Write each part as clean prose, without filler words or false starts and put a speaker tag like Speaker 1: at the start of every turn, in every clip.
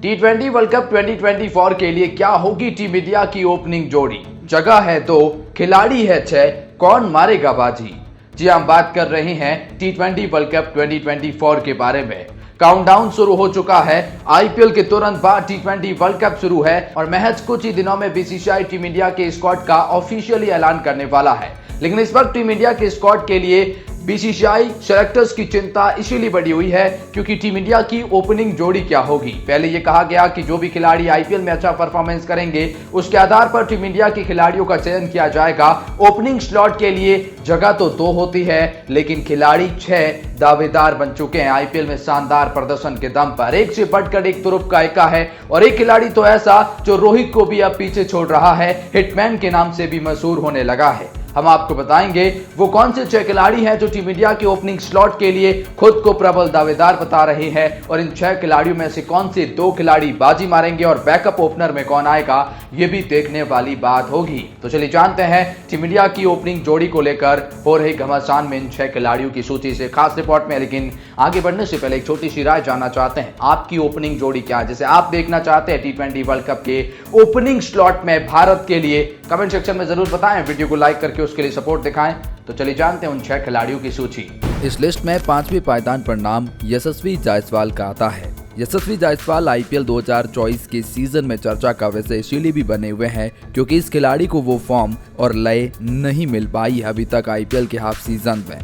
Speaker 1: T20 world cup 2024 के लिए क्या होगी टीम इंडिया की ओपनिंग जोड़ी? जगह है 2, खिलाड़ी है 6, कौन मारेगा बाजी? जी हम बात कर रहे हैं T20 वर्ल्ड कप 2024 के बारे में। काउंटडाउन शुरू हो चुका है। आईपीएल के तुरंत बाद T20 वर्ल्ड कप शुरू है और महज कुछ ही दिनों में बीसीसीआई टीम इंडिया के स्क्वाड का ऑफिशियली ऐलान करने वाला है। लेकिन इस वक्त टीम इंडिया के स्क्वाड के लिए बीसीसीआई सेलेक्टर्स की चिंता इसीलिए बढ़ी हुई है क्योंकि टीम इंडिया की ओपनिंग जोड़ी क्या होगी। पहले यह कहा गया कि जो भी खिलाड़ी आईपीएल में अच्छा परफॉर्मेंस करेंगे उसके आधार पर टीम इंडिया के खिलाड़ियों का चयन किया जाएगा। ओपनिंग स्लॉट के लिए जगह तो 2 होती है लेकिन खिलाड़ी 6 दावेदार बन चुके हैं आईपीएल में शानदार प्रदर्शन के दम पर। एक से बढ़कर एक तुरुप का एका है और एक खिलाड़ी तो ऐसा जो रोहित को भी अब पीछे छोड़ रहा है, हिटमैन के नाम से भी मशहूर होने लगा है। हम आपको बताएंगे वो कौन से 6 खिलाड़ी हैं जो टीम इंडिया के ओपनिंग स्लॉट के लिए खुद को प्रबल दावेदार बता रहे हैं और इन 6 खिलाड़ियों में से कौन से 2 खिलाड़ी बाजी मारेंगे और बैकअप ओपनर में कौन आएगा, ये भी देखने वाली बात होगी। तो चलिए जानते हैं टीम इंडिया की ओपनिंग जोड़ी को लेकर हो रही घमासान में इन 6 खिलाड़ियों की सूची से खास रिपोर्ट में। लेकिन आगे बढ़ने से पहले एक छोटी सी राय जानना चाहते हैं, आपकी ओपनिंग जोड़ी क्या है, जैसे आप देखना चाहते हैं T20 वर्ल्ड कप के ओपनिंग स्लॉट में भारत के लिए? कमेंट सेक्शन में जरूर बताएं, वीडियो को लाइक करके उसके लिए सपोर्ट दिखाएं। तो चलिए जानते हैं उन 6 खिलाड़ियों की सूची।
Speaker 2: इस लिस्ट में 5वें पायदान पर नाम यशस्वी जायसवाल का आता है। यशस्वी जायसवाल आईपीएल 2024 के सीजन में चर्चा का विषय इसीलिए भी बने हुए हैं क्योंकि इस खिलाड़ी को वो फॉर्म और लय नहीं मिल पाई अभी तक आईपीएल के हाफ सीजन में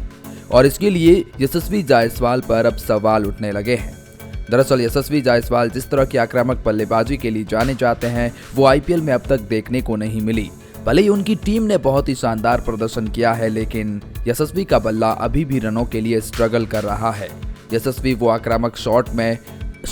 Speaker 2: और इसके लिए यशस्वी जायसवाल पर अब सवाल उठने लगे हैं। दरअसल यशस्वी जायसवाल जिस तरह की आक्रामक बल्लेबाजी के लिए जाने जाते हैं वो आईपीएल में अब तक देखने को नहीं मिली। भले ही उनकी टीम ने बहुत ही शानदार प्रदर्शन किया है लेकिन यशस्वी का बल्ला अभी भी रनों के लिए स्ट्रगल कर रहा है। यशस्वी वो आक्रामक शॉट में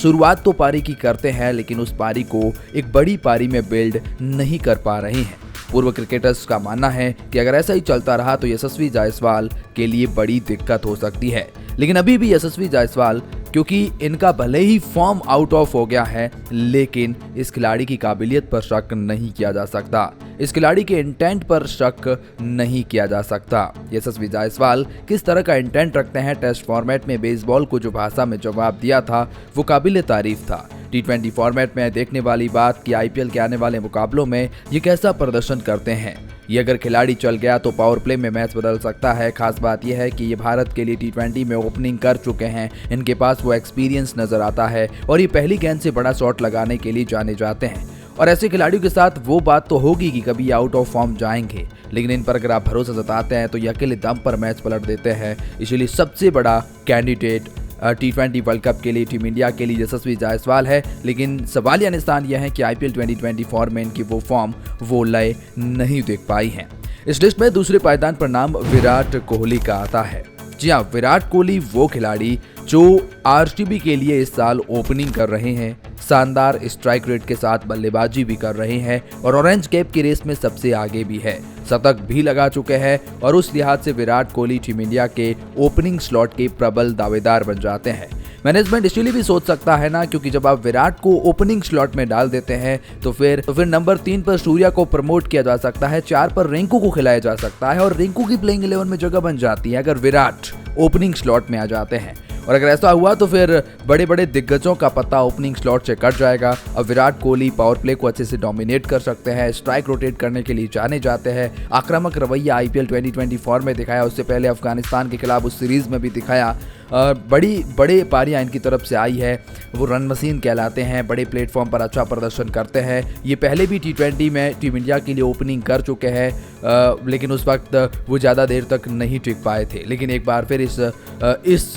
Speaker 2: शुरुआत तो पारी की करते हैं लेकिन उस पारी को एक बड़ी पारी में बिल्ड नहीं कर पा रहे हैं। पूर्व क्रिकेटर्स का मानना है कि अगर ऐसा ही चलता रहा तो यशस्वी जायसवाल के लिए बड़ी दिक्कत हो सकती है। लेकिन अभी भी यशस्वी जायसवाल, क्योंकि इनका भले ही फॉर्म आउट ऑफ हो गया है लेकिन इस खिलाड़ी की काबिलियत पर शक नहीं किया जा सकता, इस खिलाड़ी के इंटेंट पर शक नहीं किया जा सकता। यशस्वी जायसवाल किस तरह का इंटेंट रखते हैं, टेस्ट फॉर्मेट में बेसबॉल को जो भाषा में जवाब दिया था वो काबिल तारीफ था। T20 फॉर्मेट में देखने वाली बात कि आईपीएल के आने वाले मुकाबलों में ये कैसा प्रदर्शन करते हैं। ये अगर खिलाड़ी चल गया तो पावर प्ले में मैच बदल सकता है। खास बात यह है कि ये भारत के लिए T20 में ओपनिंग कर चुके हैं, इनके पास वो एक्सपीरियंस नजर आता है और ये पहली गेंद से बड़ा शॉट लगाने के लिए जाने जाते हैं। और ऐसे खिलाड़ियों के साथ वो बात तो होगी कि कभी आउट ऑफ फॉर्म जाएंगे लेकिन इन पर अगर आप भरोसा जताते हैं तो ये अकेले दम पर मैच पलट देते हैं। इसीलिए सबसे बड़ा कैंडिडेट T20 वर्ल्ड कप के लिए टीम इंडिया के लिए यशस्वी जायसवाल है। लेकिन सवालिया निशान यह है कि आईपीएल 2024 में इनकी वो फॉर्म वो लय नहीं देख पाई है। इस लिस्ट में दूसरे पायदान पर नाम विराट कोहली का आता है। जी हाँ, विराट कोहली वो खिलाड़ी जो आरसीबी के लिए इस साल ओपनिंग कर रहे हैं, शानदार स्ट्राइक रेट के साथ बल्लेबाजी भी कर रहे हैं और ऑरेंज कैप की रेस में सबसे आगे भी है, शतक भी लगा चुके हैं और उस लिहाज से विराट कोहली टीम इंडिया के ओपनिंग स्लॉट के प्रबल दावेदार बन जाते हैं। मैनेजमेंट इसलिए भी सोच सकता है ना क्योंकि जब आप विराट को ओपनिंग स्लॉट में डाल देते हैं तो फिर नंबर 3 पर सूर्या को प्रमोट किया जा सकता है, 4 पर रिंकू को खिलाया जा सकता है और रिंकू की प्लेइंग 11 में जगह बन जाती है अगर विराट ओपनिंग स्लॉट में आ जाते हैं। और अगर ऐसा हुआ तो फिर बड़े बड़े दिग्गजों का पत्ता ओपनिंग स्लॉट से कट जाएगा। अब विराट कोहली पावर प्ले को अच्छे से डोमिनेट कर सकते हैं, स्ट्राइक रोटेट करने के लिए जाने जाते हैं, आक्रामक रवैया आईपीएल 2024 में दिखाया, उससे पहले अफगानिस्तान के खिलाफ उस सीरीज में भी दिखाया। बड़े पारियां इनकी तरफ से आई है, वो रन मशीन कहलाते हैं, बड़े प्लेटफॉर्म पर अच्छा प्रदर्शन करते हैं। ये पहले भी T20 में टीम इंडिया के लिए ओपनिंग कर चुके हैं लेकिन उस वक्त वो ज़्यादा देर तक नहीं टिक पाए थे। लेकिन एक बार फिर इस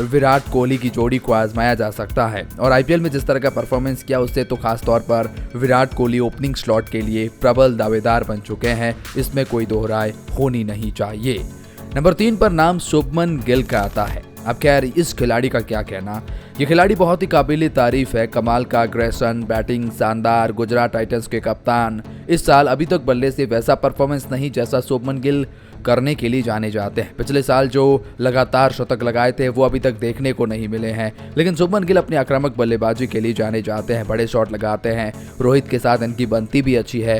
Speaker 2: विराट कोहली की जोड़ी को आजमाया जा सकता है और आईपीएल में जिस तरह का परफॉर्मेंस किया उससे तो खास तौर पर विराट कोहली ओपनिंग स्लॉट के लिए प्रबल दावेदार बन चुके हैं, इसमें कोई दोहराए होनी नहीं चाहिए। नंबर 3 पर नाम शुभमन गिल का आता है। अब खैर इस खिलाड़ी का क्या कहना, ये खिलाड़ी बहुत ही काबिल तारीफ है, कमाल का अग्रेशन, बैटिंग शानदार, गुजरात टाइटंस के कप्तान। इस साल अभी तक बल्ले से वैसा परफॉर्मेंस नहीं जैसा शुभमन गिल करने के लिए जाने जाते हैं। पिछले साल जो लगातार शतक लगाए थे वो अभी तक देखने को नहीं मिले हैं, लेकिन शुभमन गिल अपनी आक्रामक बल्लेबाजी के लिए जाने जाते हैं, बड़े शॉट लगाते हैं। रोहित के साथ इनकी बनती भी अच्छी है,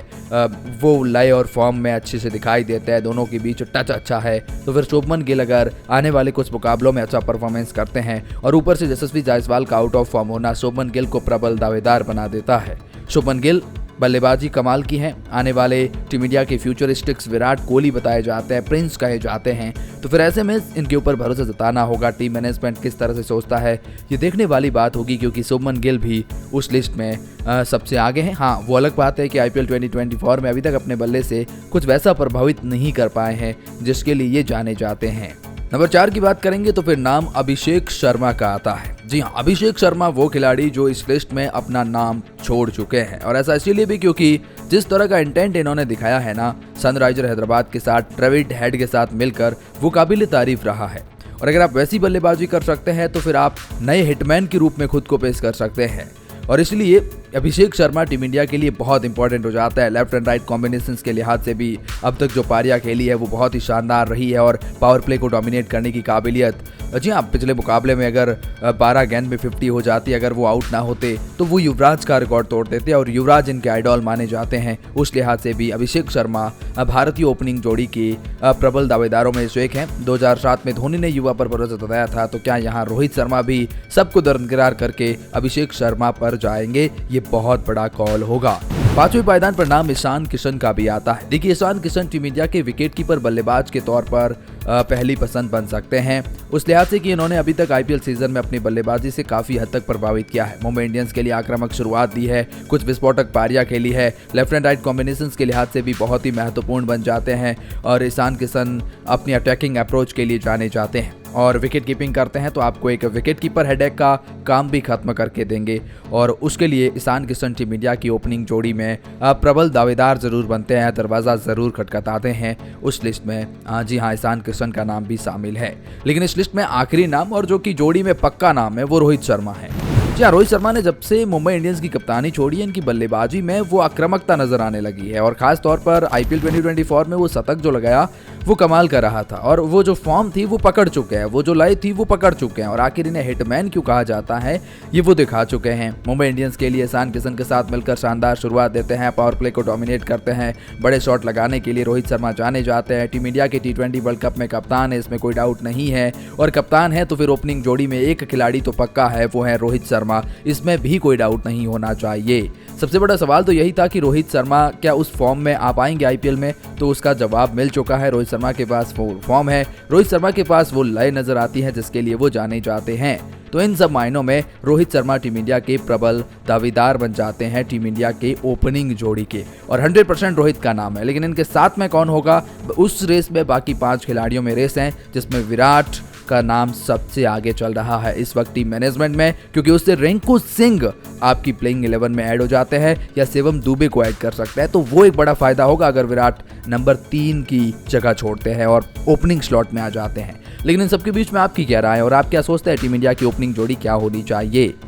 Speaker 2: वो लय और फॉर्म में अच्छे से दिखाई देते हैं, दोनों के बीच टच अच्छा है। तो फिर शुभमन गिल अगर आने वाले कुछ मुकाबलों में अच्छा परफॉर्मेंस करते हैं और ऊपर से यशस्वी जायसवाल का आउट ऑफ फॉर्म होना शुभमन गिल को प्रबल दावेदार बना देता है। शुभमन गिल बल्लेबाजी कमाल की है, आने वाले टीम इंडिया के फ्यूचरिस्टिक्स विराट कोहली बताए जाते हैं, प्रिंस कहे जाते हैं। तो फिर ऐसे में इनके ऊपर भरोसा जताना होगा। टीम मैनेजमेंट किस तरह से सोचता है ये देखने वाली बात होगी, क्योंकि शुभमन गिल भी उस लिस्ट में सबसे आगे हैं। हाँ, वो अलग बात है कि IPL 2024 में अभी तक अपने बल्ले से कुछ वैसा प्रभावित नहीं कर पाए हैं जिसके लिए ये जाने जाते हैं। नंबर 4 की बात करेंगे तो फिर नाम अभिषेक शर्मा का आता है। जी हाँ, अभिषेक शर्मा वो खिलाड़ी जो इस लिस्ट में अपना नाम छोड़ चुके हैं, और ऐसा इसीलिए भी क्योंकि जिस तरह का इंटेंट इन्होंने दिखाया है ना सनराइजर हैदराबाद के साथ ट्रेविड हेड के साथ मिलकर, वो काबिल तारीफ रहा है। और अगर आप वैसी बल्लेबाजी कर सकते हैं तो फिर आप नए हिटमैन के रूप में खुद को पेश कर सकते हैं, और इसलिए अभिषेक शर्मा टीम इंडिया के लिए बहुत इंपॉर्टेंट हो जाता है। लेफ्ट एंड राइट कॉम्बिनेशंस के लिहाज से भी अब तक जो पारियां खेली है वो बहुत ही शानदार रही है, और पावर प्ले को डोमिनेट करने की काबिलियत। जी हाँ, पिछले मुकाबले में अगर 12 गेंद में 50 हो जाती, अगर वो आउट ना होते तो वो युवराज का रिकॉर्ड तोड़ देते, और युवराज इनके आइडॉल माने जाते हैं। उस लिहाज से भी अभिषेक शर्मा भारतीय ओपनिंग जोड़ी के प्रबल दावेदारों में से एक हैं। 2007 में धोनी ने युवा पर भरोसा जताया था, तो क्या यहाँ रोहित शर्मा भी सबको दरकिनार करके अभिषेक शर्मा पर जाएंगे? ये बहुत बड़ा कॉल होगा। 5वें पायदान पर नाम ईशान किशन का भी आता है। देखिए, ईशान किशन टीम इंडिया के विकेटकीपर बल्लेबाज के तौर पर पहली पसंद बन सकते हैं, उस लिहाज से कि इन्होंने अभी तक IPL सीजन में अपनी बल्लेबाजी से काफी हद तक प्रभावित किया है। मुंबई इंडियंस के लिए आक्रामक शुरुआत दी है, कुछ विस्फोटक पारियां खेली है, लेफ्ट एंड राइट कॉम्बिनेशंस के लिहाज से भी बहुत ही महत्वपूर्ण बन जाते हैं, और ईशान किशन अपनी अटैकिंग अप्रोच के लिए जाने जाते हैं और विकेट कीपिंग करते हैं, तो आपको एक विकेट कीपर हेडेक का काम भी खत्म करके देंगे, और उसके लिए ईशान किशन टीम इंडिया की ओपनिंग जोड़ी में प्रबल दावेदार जरूर बनते हैं, दरवाजा जरूर खटखटाते हैं। उस लिस्ट में जी हाँ, ईशान किशन का नाम भी शामिल है। लेकिन इस लिस्ट में आखिरी नाम और जो कि जोड़ी में पक्का नाम है वो रोहित शर्मा है। जी हाँ, रोहित शर्मा ने जब से मुंबई इंडियंस की कप्तानी छोड़ी है, इनकी बल्लेबाजी में वो आक्रामकता नजर आने लगी है, और खास तौर पर IPL 2024 में वो शतक जो लगाया वो कमाल कर रहा था, और वो जो फॉर्म थी वो पकड़ चुके हैं, वो जो लय थी वो पकड़ चुके हैं, और आखिर इन्हें हिटमैन क्यों कहा जाता है ये वो दिखा चुके हैं। मुंबई इंडियंस के लिए ईशान किशन के साथ मिलकर शानदार शुरुआत देते हैं, पावर प्ले को डोमिनेट करते हैं, बड़े शॉट लगाने के लिए रोहित शर्मा जाने जाते हैं। टीम इंडिया के T20 वर्ल्ड कप में कप्तान है, इसमें कोई डाउट नहीं है, और कप्तान है तो फिर ओपनिंग जोड़ी में एक खिलाड़ी तो पक्का है, वो है रोहित शर्मा, इसमें भी कोई डाउट नहीं होना चाहिए। सबसे बड़ा सवाल तो यही था कि रोहित शर्मा क्या उस फॉर्म में आ पाएंगे IPL में, तो उसका जवाब मिल चुका है। रोहित शर्मा के पास वो फॉर्म है, रोहित शर्मा के पास वो लय नजर आती है जिसके लिए वो जाने जाते हैं। तो इन सब मायनों में रोहित शर्मा टीम इंडिया के प्रबल दावेदार बन जाते हैं टीम इंडिया के ओपनिंग जोड़ी के, और 100% रोहित का नाम है। लेकिन इनके साथ में कौन होगा उस रेस में, बाकी 5 खिलाड़ियों में रेस है, जिसमें विराट का नाम सबसे आगे चल रहा है इस वक्त टीम मैनेजमेंट में, क्योंकि उससे रिंकू सिंह आपकी प्लेइंग 11 में ऐड हो जाते हैं, या शिवम दुबे को ऐड कर सकते हैं, तो वो एक बड़ा फायदा होगा अगर विराट नंबर 3 की जगह छोड़ते हैं और ओपनिंग स्लॉट में आ जाते हैं। लेकिन इन सबके बीच में आपकी क्या राय है, और आप क्या सोचते हैं टीम इंडिया की ओपनिंग जोड़ी क्या होनी चाहिए?